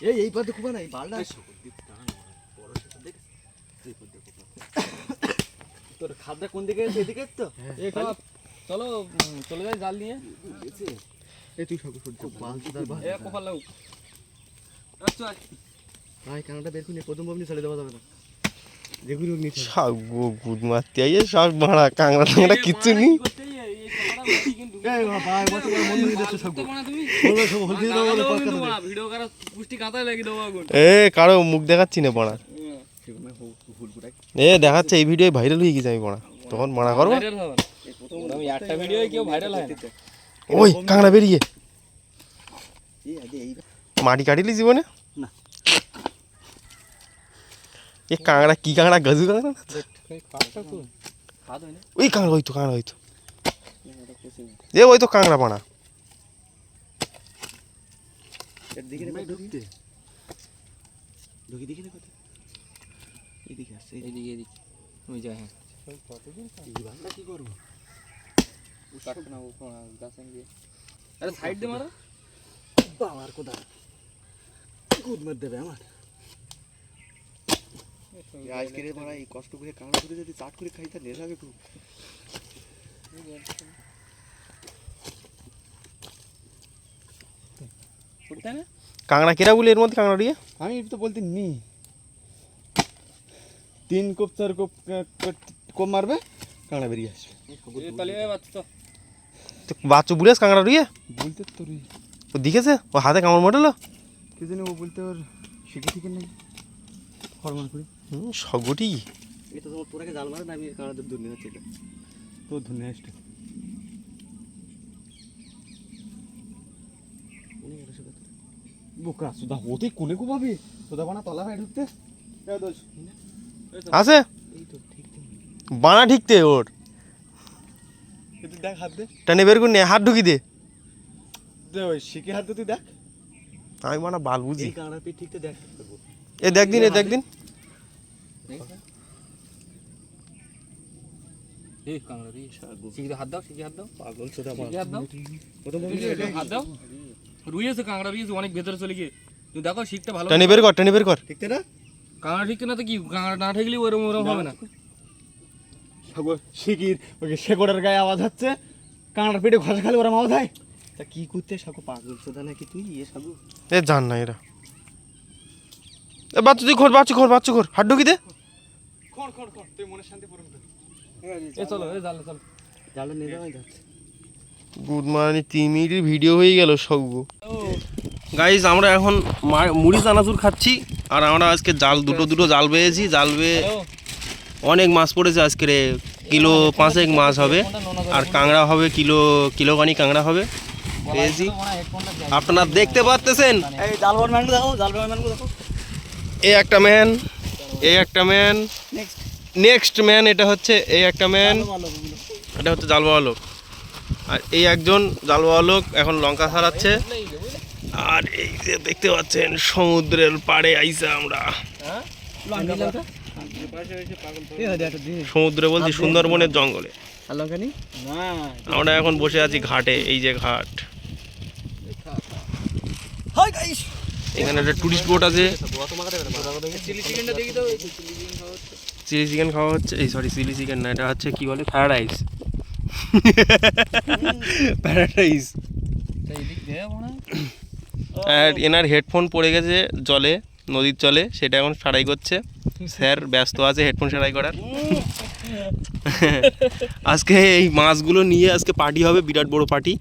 এই পথে খুব না এই বালটা তোর খাদ্য কোন দিকে আছে? এদিকে তো চলো চলে যাই জাল নিয়ে। এই তুই সব খুব বালটা দাও এ কপাল লাউ আচ্ছা ভাই কানাটা বের করে প্রথম বমনি ছেড়ে দেওয়া যাবে না যেগুলো নিচে সব গুদ মারতে আইয়ে সব মারা কাংড়া টাংড়া কিচ্ছু নেই। এই ভাই বড় বড় মন দিয়ে যাচ্ছে সব তুমি বলবে সব হলদি দাও বলে পাকা দেবে ভিডিও করা পুষ্টি কাঁথায় লাগিয়ে দাও আগুন। এ কারো মুখ দেখাচ্ছি না পড়া। এ দেখাচ্ছে এই ভিডিও ভাইরাল হয়ে গেছে আমি পড়া তখন মারা করবো। ভাইরাল হবে না আমি একটা ভিডিও কেউ ভাইরাল হয় না। ওই কাংড়া বেরিয়ে এই আগে এই মাটি কাটিলি জীবনে না এ কাংড়া কি কাংড়া গাজু কাংড়া হাত হয় না ওই কাংড়া হইতো এ ওই তো কাংড়া পানা এর দিকে না ঢুকতে ঢুকি দিকে না কত এদিকে আসছে এদিকে ওই যায়। হ্যাঁ এই বালটা কি করব কাট না ও গাছ দিয়ে আরে সাইড দে মারো বাবার কোদা গুদ মার দেবে আমার আজকে রে মারা এই কষ্ট করে কাঁড়া ধরে যদি চাট করে খাই তা নেশা হবে খুব করতে না কাংড়া কেরা বলে এর মধ্যে কাংড়া দিয়ে আমি তো বলতে নি 3 কোপ 4 কোপ কোপ মারবে কাঁড়া বেরিয়ে আসবে এই তালে বাচ্চা তো বাচ্চু বুলেস কাংড়া দিয়ে বলতে তোর ও দেখেছে ও হাতে কামড় মোটালো কি জানি ও বলতে ওর শিখে ঠিক নেই ফরমান করে সগটি এটা তো তোরাকে জাল মারে না আমি কাঁড়া দূর নিয়ে যাচ্ছি তোর ধুনে আসছে বোকা সুদা ওতে কোনে কো পাবি সুদা বানা তলা ভাই ঢুকতে এ দোষ আছে এই তো ঠিক বানা ঠিকতে ওর তুই দেখ হাত দে টানে বের করে নে হাত ঢুকি দে দে ওই শিখে হাত দে তুই দেখ আমি বানা বাল বুঝি এই কাঁড়া পি ঠিকতে দেখ এ দেখ দিন এই কাংড়া রে শিখে হাত দাও পাগল সুদা শিখে হাত দাও প্রথম হাত দাও রুইয়েছে কাংড়া রুইয়েছে অনেক ভেতরে চলে গিয়ে তুমি দেখো শিখতে ভালো টানে বের কর ঠিকতে না কাংড়া ঠিক না তো কি কাংড়া না ঠিকলে ওরম হবে না সাগো শিকির ওকে শেকড়ের গায়ে আওয়াজ হচ্ছে কাঁড়ার পেটে ঘষা খালি ওরা আওয়াজ হয় তা কি করতে সাগো পাগল সুদা নাকি তুই এ সাগো এ জান না এরা এ বাচ্চু তুই বাচ্চু খোর হাত ঢুকি দে খড় তুই মনে শান্তি পূরণ কর এই চলো এই জালে চলো জালে নিয়ে যাওয়া যাচ্ছে গুড মর্নিং 3 মিনিটের ভিডিও হয়ে গেল সবগু গাইস আমরা এখন মুড়ি চানাচুর খাচ্ছি আর আমরা আজকে জাল দুটো জাল বেয়েছি জাল বেয়ে অনেক মাছ পড়েছে আজকে রে কিলো 5 মাছ হবে আর কাংড়া হবে কিলোখানি কাংড়া হবে পেয়েছি আপনারা দেখতে পাচ্ছেন এই জালবার ম্যান দেখো এই একটা ম্যান নেক্সট ম্যান এটা হচ্ছে এই একটা ম্যান এটা হচ্ছে জালবাওয়া লোক আর এই একজন জালবাওয়া লোক এখন লঙ্কা ছাড়াচ্ছে আর এই যে দেখতে পাচ্ছেন সমুদ্রের পাড়ে আইসা আমরা সমুদ্রে বলছি সুন্দরবনের জঙ্গলে আমরা এখন বসে আছি ঘাটে এই যে ঘাট এখানে একটা টুরিস্ট বোট আছে চিলি চিকেন খাওয়া হচ্ছে এই সরি চিলি চিকেন না এটা হচ্ছে কি বলে প্যারাডাইস আর এনার হেডফোন পড়ে গেছে জলে নদীর জলে সেটা এখন সারাই করছে স্যার ব্যস্ত আছে হেডফোন সারাই করার আজকে এই মাছগুলো নিয়ে আজকে পার্টি হবে বিরাট বড় পার্টি